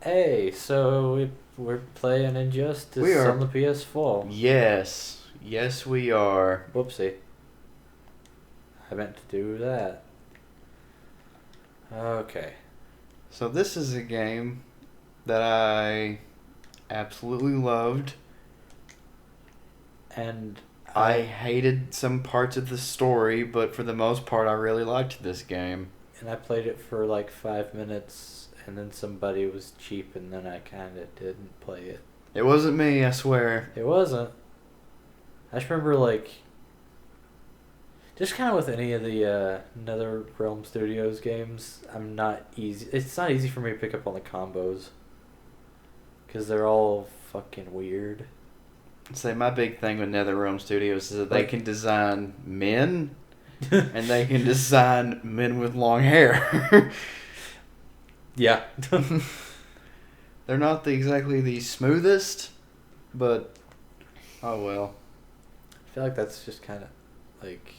Hey, so we're playing Injustice We are. on the PS4. Yes. Yes, we are. Whoopsie. I meant to do that. Okay. So this is a game that I absolutely loved. And I hated some parts of the story, but for the most part I really liked this game. I played it for like 5 minutes, and then somebody was cheap, and then I kind of didn't play it. It wasn't me, I swear. It wasn't. I just remember just kind of with any of the NetherRealm Studios games, it's not easy for me to pick up on the combos. Because they're all fucking weird. Say my big thing with NetherRealm Studios is that they can design men and they can design men with long hair. Yeah. They're not exactly the smoothest, but oh well. I feel like that's just kind of like...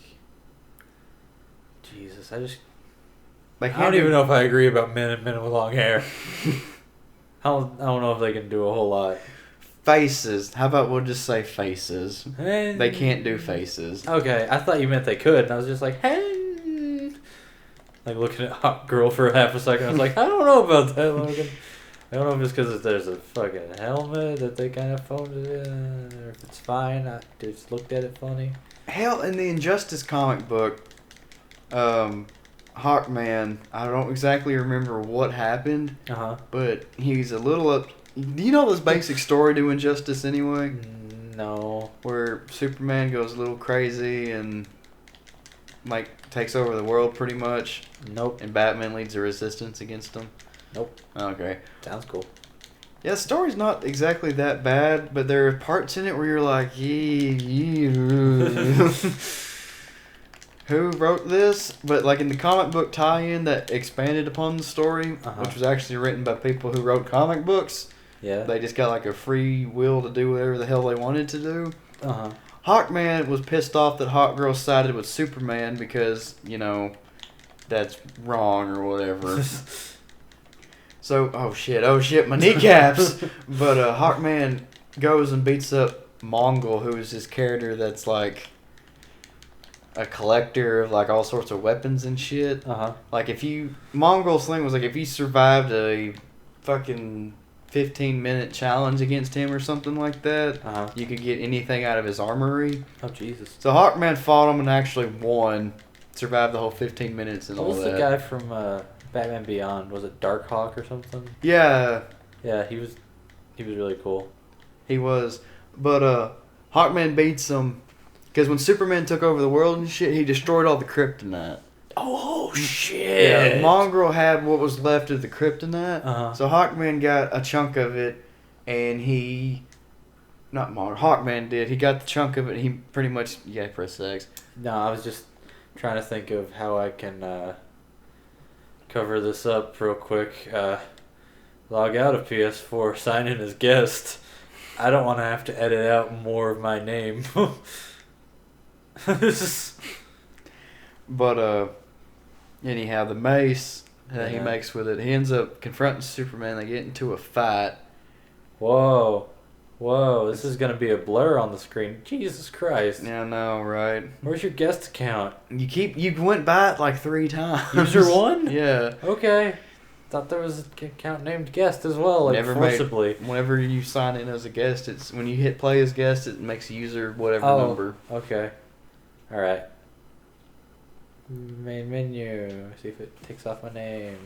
Jesus, I don't even know if I agree about men and men with long hair. I don't know if they can do a whole lot. Faces. How about we'll just say faces? And They can't do faces. Okay, I thought you meant they could, and I was just like, hey, like looking at Hot Girl for half a second. I was like, I don't know about that, Logan. I don't know if it's because there's a fucking helmet that they kind of phoned it in, or if it's fine. I just looked at it funny. Hell, in the Injustice comic book, Hawkman, I don't exactly remember what happened, but he's a little up. Do you know this basic story to Injustice anyway? No. Where Superman goes a little crazy and takes over the world pretty much. Nope. And Batman leads the resistance against him. Nope. Okay. Sounds cool. Yeah, the story's not exactly that bad, but there are parts in it where you're like, who wrote this? But like in the comic book tie-in that expanded upon the story, which was actually written by people who wrote comic books. Yeah. They just got like a free will to do whatever the hell they wanted to do. Hawkman was pissed off that Hawkgirl sided with Superman because, that's wrong or whatever. So, oh shit, my kneecaps! But Hawkman goes and beats up Mongol, who is this character that's like a collector of like all sorts of weapons and shit. Like Mongol's thing was like if you survived a fucking 15-minute challenge against him or something like that, you could get anything out of his armory. Oh, Jesus. So Hawkman fought him and actually won, survived the whole 15 minutes and all that. What was the guy from Batman Beyond? Was it Darkhawk or something? Yeah. Yeah, he was really cool. He was. But Hawkman beats him because when Superman took over the world and shit, he destroyed all the kryptonite. Oh, shit! Yeah, Mongrel had what was left of the kryptonite. So Hawkman got a chunk of it, and Hawkman did. He got the chunk of it, and he pretty much, press X. No, I was just trying to think of how I can cover this up real quick. Log out of PS4, sign in as guest. I don't want to have to edit out more of my name. But, anyhow, the mace that he makes with it, he ends up confronting Superman. They get into a fight. Whoa, this is going to be a blur on the screen. Jesus Christ. Yeah, I know, right? Where's your guest account? You went by it like 3 times. User 1? Yeah. Okay. Thought there was an account named guest as well, forcibly. Whenever you sign in as a guest, it's when you hit play as guest, it makes user whatever number. Okay. Alright. Main menu. See if it takes off my name.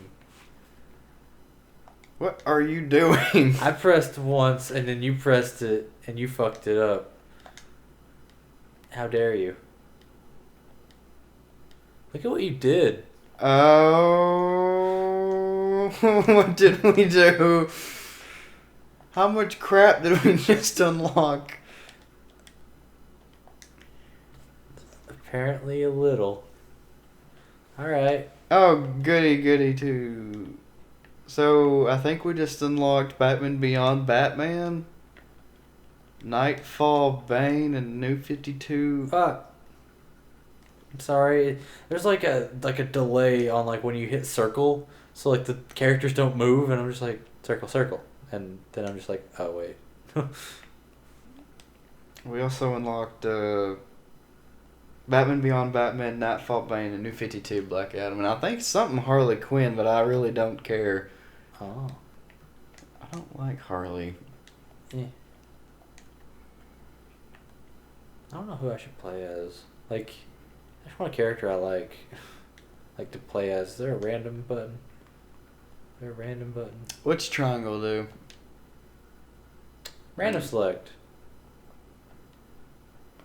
What are you doing? I pressed once and then you pressed it and you fucked it up. How dare you? Look at what you did. Oh, what did we do? How much crap did we just unlock? Apparently a little. Alright. Oh, goody too. So, I think we just unlocked Batman Beyond Batman, Nightfall Bane, and New 52. Fuck. I'm sorry. There's like a delay on like when you hit circle, so like the characters don't move, and I'm just like, circle, circle. And then I'm just like, oh, wait. We also unlocked Batman Beyond Batman, Nightfall Bane, and New 52 Black Adam. And I think something Harley Quinn, but I really don't care. Oh. I don't like Harley. Yeah. I don't know who I should play as. Like, I just want a character I like to play as. Is there a random button? Is there a random button? What's triangle do? Random select.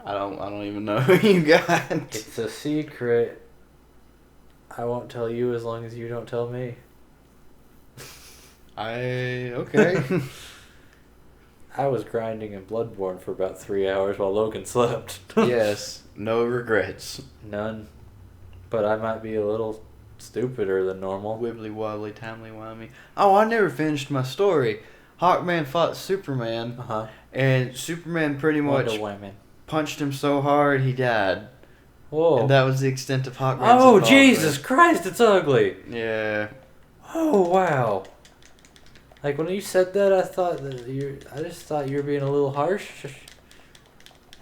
I don't even know who you got. It's a secret. I won't tell you as long as you don't tell me. Okay. I was grinding in Bloodborne for about 3 hours while Logan slept. Yes, no regrets. None. But I might be a little stupider than normal. Wibbly wobbly, timely wimey. Oh, I never finished my story. Hawkman fought Superman, and Superman pretty much punched him so hard he died. Whoa. And that was the extent of Hawkman's Oh, involvement. Jesus Christ, it's ugly. Yeah. Oh, wow. Like, when you said that, I just thought you were being a little harsh.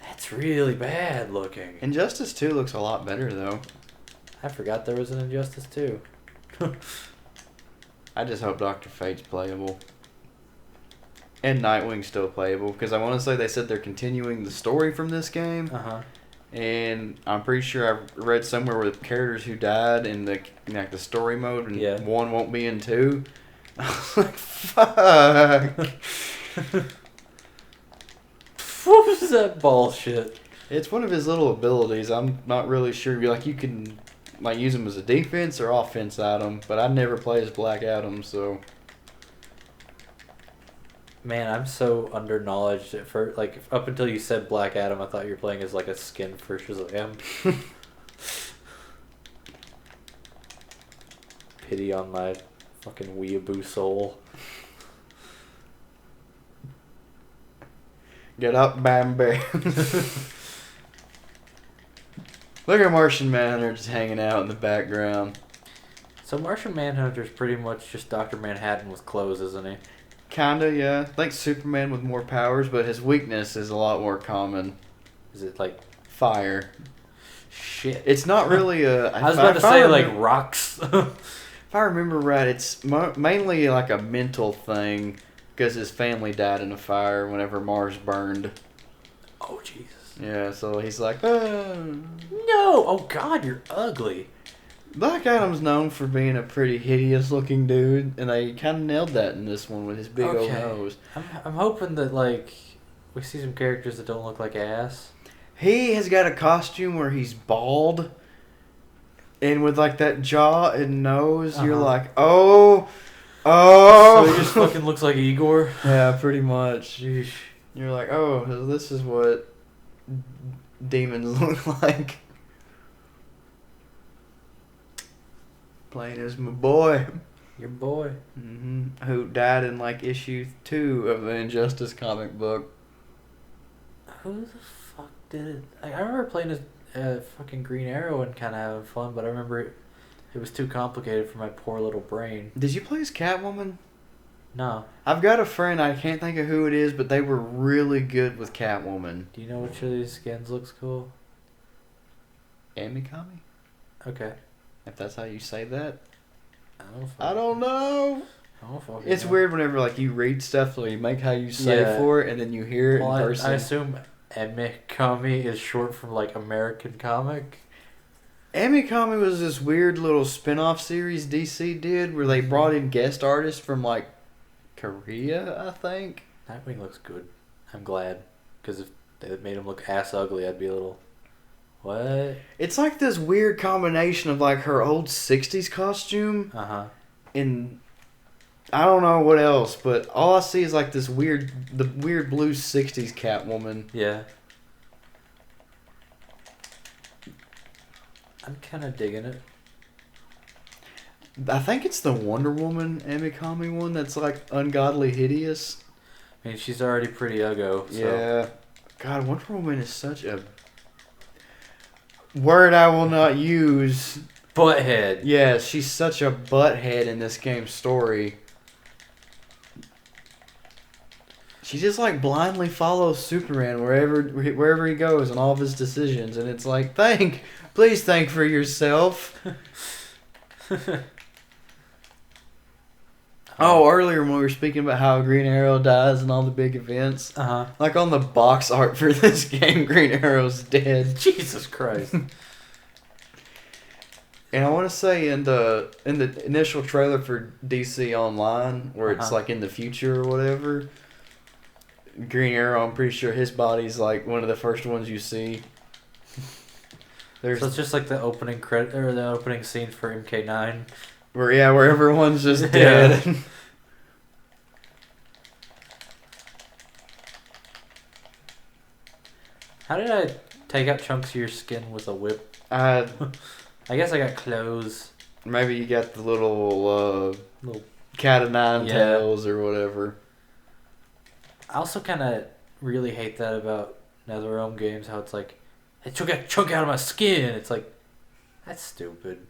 That's really bad looking. Injustice 2 looks a lot better, though. I forgot there was an Injustice 2. I just hope Dr. Fate's playable. And Nightwing's still playable, because I want to say they said they're continuing the story from this game. And I'm pretty sure I read somewhere where the characters who died in the story mode, and one won't be in 2. I was like, fuck. What was that bullshit? It's one of his little abilities. I'm not really sure. You can use him as a defense or offense item, but I never play as Black Adam, so. Man, I'm so underknowledged at first. Like, up until you said Black Adam, I thought you were playing as like a skin for Shazam. Pity on my fucking weeaboo soul. Get up, Bam Bam. Look at Martian Manhunter just hanging out in the background. So Martian Manhunter's pretty much just Dr. Manhattan with clothes, isn't he? Kinda, yeah. I think Superman with more powers, but his weakness is a lot more common. Is it like fire? Shit. It's not really a. I was about to say like rocks. If I remember right, it's mainly like a mental thing because his family died in a fire whenever Mars burned. Oh Jesus. Yeah, so he's like, no. Oh God, you're ugly. Black Adam's known for being a pretty hideous looking dude, and they kind of nailed that in this one with his big old nose. I'm hoping that like we see some characters that don't look like ass. He has got a costume where he's bald, and with like that jaw and nose, you're like, oh. So he just fucking looks like Igor. Yeah, pretty much. Sheesh. You're like, oh, this is what demons look like. Playing as my boy. Your boy. Who died in like issue 2 of the Injustice comic book. Who the fuck did it? I remember playing as fucking Green Arrow and kind of having fun, but I remember it was too complicated for my poor little brain. Did you play as Catwoman? No. I've got a friend, I can't think of who it is, but they were really good with Catwoman. Do you know which of these skins looks cool? Amikami? Okay. If that's how you say that. I don't know. It's weird whenever like you read stuff, so you make how you say for it, and then you hear it in person. I assume Amikami is short from like American comic. Amikami was this weird little spin-off series DC did where they brought in guest artists from like Korea, I think. Nightwing looks good. I'm glad, because if they made him look ass ugly, I'd be a little. What? It's like this weird combination of like her old 60s costume and I don't know what else, but all I see is like the weird blue 60s Catwoman. Yeah. I'm kind of digging it. I think it's the Wonder Woman Amikami one that's like ungodly hideous. I mean, she's already pretty uggo. So. Yeah. God, Wonder Woman is such a word I will not use. Butthead. Yeah, she's such a butthead in this game's story. She just like blindly follows Superman wherever he goes and all of his decisions, and it's like, please think for yourself. Oh, earlier when we were speaking about how Green Arrow dies and all the big events, like on the box art for this game, Green Arrow's dead. Jesus Christ. And I want to say in the initial trailer for DC Online, where it's like in the future or whatever, Green Arrow, I'm pretty sure his body's like one of the first ones you see. So it's just like the opening credit or the opening scene for MK9. Where everyone's just dead. Yeah. How did I take out chunks of your skin with a whip? I guess I got clothes. Maybe you got the little cat of nine tails or whatever. I also kind of really hate that about NetherRealm games, how it's like, I took a chunk out of my skin. It's like, that's stupid.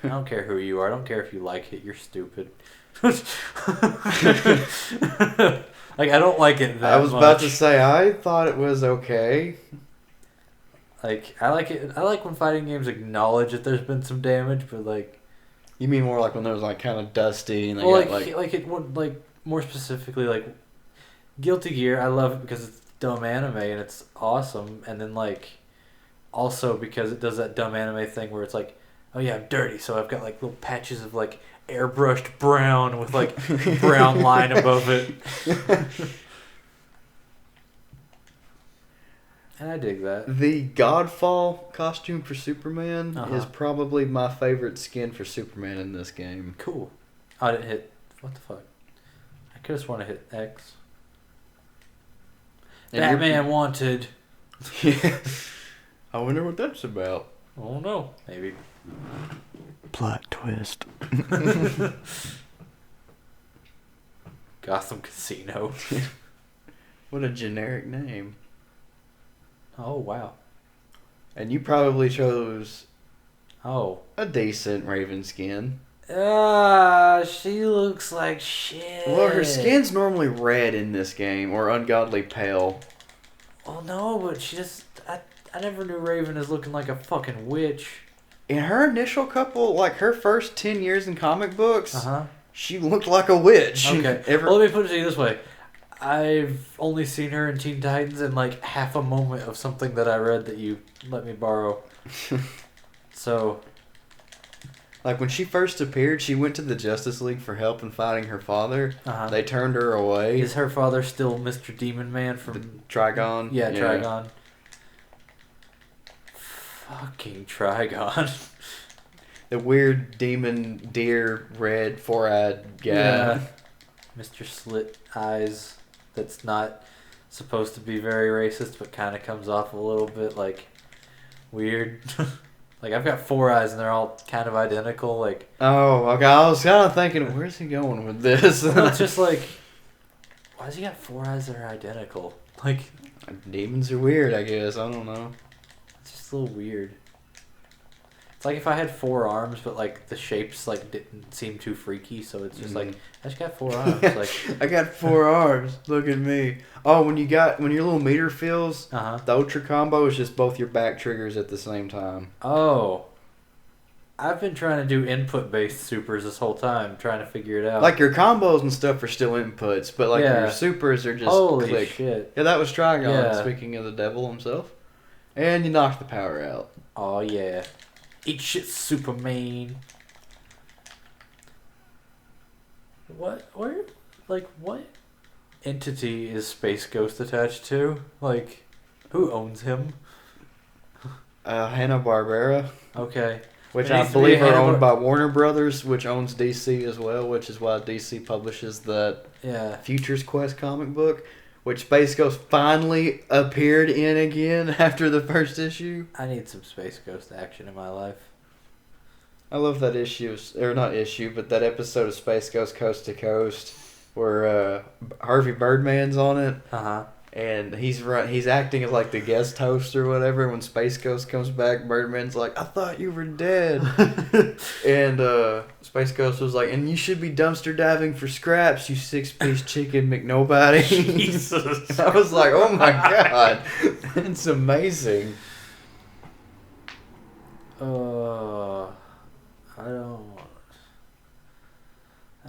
I don't care who you are. I don't care if you like it. You're stupid. Like, I don't like it that much. I was about to say, I thought it was okay. Like, I like it. I like when fighting games acknowledge that there's been some damage, but like... You mean more like when it was like kind of dusty and they got like more specifically, like, Guilty Gear, I love it because it's dumb anime and it's awesome. And then, like, also because it does that dumb anime thing where it's like, oh yeah, I'm dirty, so I've got like little patches of like airbrushed brown with like brown line above it. And I dig that. The Godfall costume for Superman is probably my favorite skin for Superman in this game. Cool. I didn't hit... What the fuck? I could have sworn to hit X. And Batman wanted... Yeah. I wonder what that's about. Oh no. Maybe. Plot twist. Gotham Casino. What a generic name. Oh, wow. And you probably chose a decent Raven skin. She looks like shit. Well, her skin's normally red in this game, or ungodly pale. Well, no, but she just... I never knew Raven as looking like a fucking witch. In her initial her first 10 years in comic books, she looked like a witch. Okay. Well, let me put it to you this way. I've only seen her in Teen Titans in like half a moment of something that I read that you let me borrow. So... Like when she first appeared, she went to the Justice League for help in fighting her father. They turned her away. Is her father still Mr. Demon Man from... The Trigon? Yeah, Trigon. Fucking Trigon. The weird demon deer red 4-eyed guy. Yeah. Mr. Slit Eyes. That's not supposed to be very racist, but kind of comes off a little bit like weird. Like, I've got 4 eyes and they're all kind of identical. Like, oh, okay. I was kind of thinking, where's he going with this? Well, it's just like, why does he got 4 eyes that are identical? Like, demons are weird, I guess. I don't know. It's just a little weird. It's like if I had 4 arms, but like the shapes like didn't seem too freaky, so it's just like I just got 4 arms. Like I got 4 arms. Look at me. Oh, when your little meter fills, the Ultra combo is just both your back triggers at the same time. Oh, I've been trying to do input based supers this whole time, trying to figure it out. Like your combos and stuff are still inputs, but like your supers are just holy shit. Yeah, that was Trigon. Speaking of the devil himself, and you knocked the power out. Oh yeah. Eat shit, Superman. What entity is Space Ghost attached to? Like, who owns him? Hanna-Barbera. Okay. Which I believe are owned by Warner Brothers, which owns DC as well, which is why DC publishes that Futures Quest comic book, which Space Ghost finally appeared in again after the first issue. I need some Space Ghost action in my life. I love that that episode of Space Ghost Coast to Coast where Harvey Birdman's on it. And he's acting as like the guest host or whatever. When Space Ghost comes back, Birdman's like, "I thought you were dead." And Space Ghost was like, "And you should be dumpster diving for scraps, you 6-piece chicken McNobody." Jesus. I was like, "Oh my god, it's amazing." I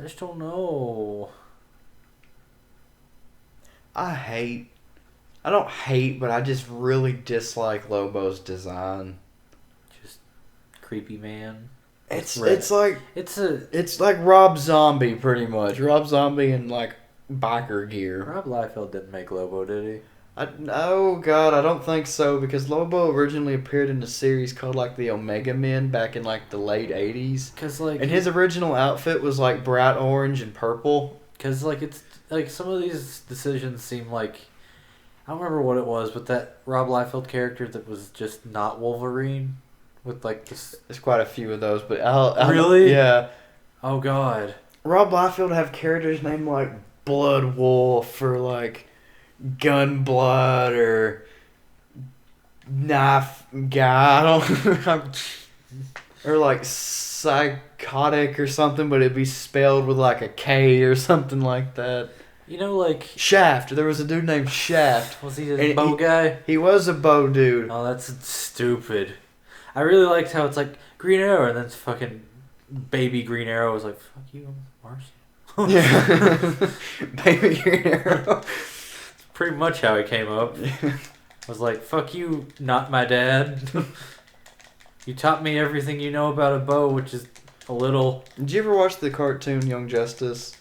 just don't know. I don't hate, but I just really dislike Lobo's design. Just creepy man. It's like Rob Zombie pretty much. Rob Zombie in like biker gear. Rob Liefeld didn't make Lobo, did he? Oh god, I don't think so, because Lobo originally appeared in a series called like the Omega Men back in like the late 80s. And his original outfit was like bright orange and purple. Cause like it's like some of these decisions seem like, I don't remember what it was, but that Rob Liefeld character that was just not Wolverine, with like this. There's quite a few of those, but really, yeah. Oh god. Rob Liefeld have characters named like Blood Wolf or like Gunblood or Knife Guy. I don't or like Psychotic or something, but it'd be spelled with like a K or something like that. You know, like Shaft. There was a dude named Shaft. Was he a bow guy? He was a bow dude. Oh, that's stupid. I really liked how it's like Green Arrow, and then it's fucking baby Green Arrow was like, "Fuck you, Marcy." Yeah. Baby Green Arrow. That's pretty much how it came up. I was like, "Fuck you, not my dad." You taught me everything you know about a bow, which is a little. Did you ever watch the cartoon Young Justice?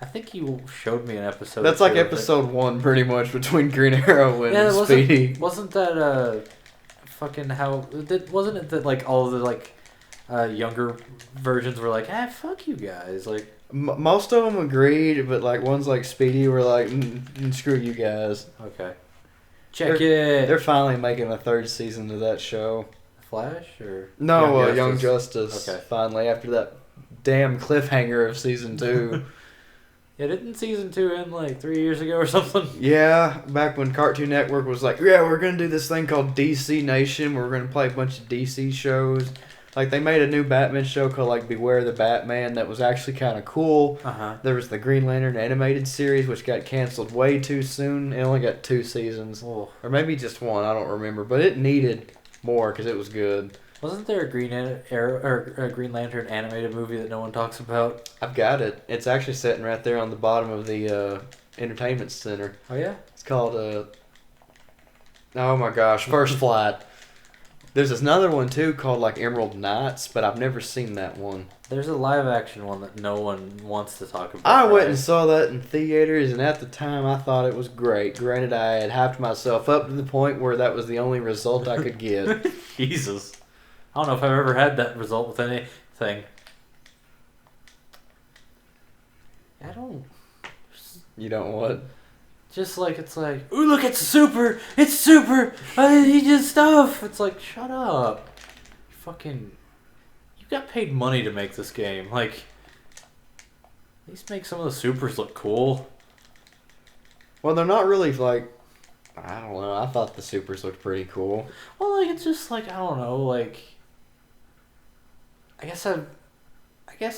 I think you showed me an episode. That's like episode 1, pretty much, between Green Arrow and Speedy. Wasn't that fucking how? Wasn't it that like all of the like younger versions were like, fuck you guys, like. Most of them agreed, but like ones like Speedy were like, screw you guys. Okay. Check it. They're finally making a 3rd season of that show. Flash or no, Young Justice. Okay. Finally, after that damn cliffhanger of season 2. Yeah, didn't season 2 end like 3 years ago or something? Yeah, back when Cartoon Network was like, yeah, we're gonna do this thing called DC Nation, where we're gonna play a bunch of DC shows. Like, they made a new Batman show called like Beware the Batman that was actually kind of cool. There was the Green Lantern animated series, which got canceled way too soon. It only got 2 seasons, or maybe just 1. I don't remember, but it needed more because it was good. Wasn't there a Green Arrow or a Green Lantern animated movie that no one talks about? I've got it. It's actually sitting right there on the bottom of the entertainment center. Oh yeah? It's called oh my gosh, First Flight. There's another one too called like Emerald Knights, but I've never seen that one. There's a live action one that no one wants to talk about. I went and saw that in theaters, and at the time I thought it was great. Granted, I had hyped myself up to the point where that was the only result I could get. Jesus. I don't know if I've ever had that result with anything. I don't. You don't what? Just like, it's like, ooh, look, it's super! It's super! He did stuff! It's like, shut up. Fucking. You got paid money to make this game. Like, at least make some of the supers look cool. Well, they're not really like. I don't know. I thought the supers looked pretty cool. Well, like, it's just like, I don't know, like. I guess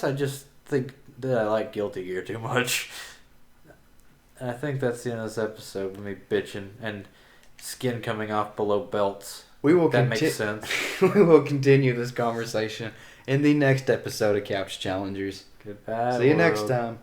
I just think that I like Guilty Gear too much. And I think that's the end of this episode with me bitching and skin coming off below belts. That makes sense. We will continue this conversation in the next episode of Couch Challengers. Goodbye. See you next time.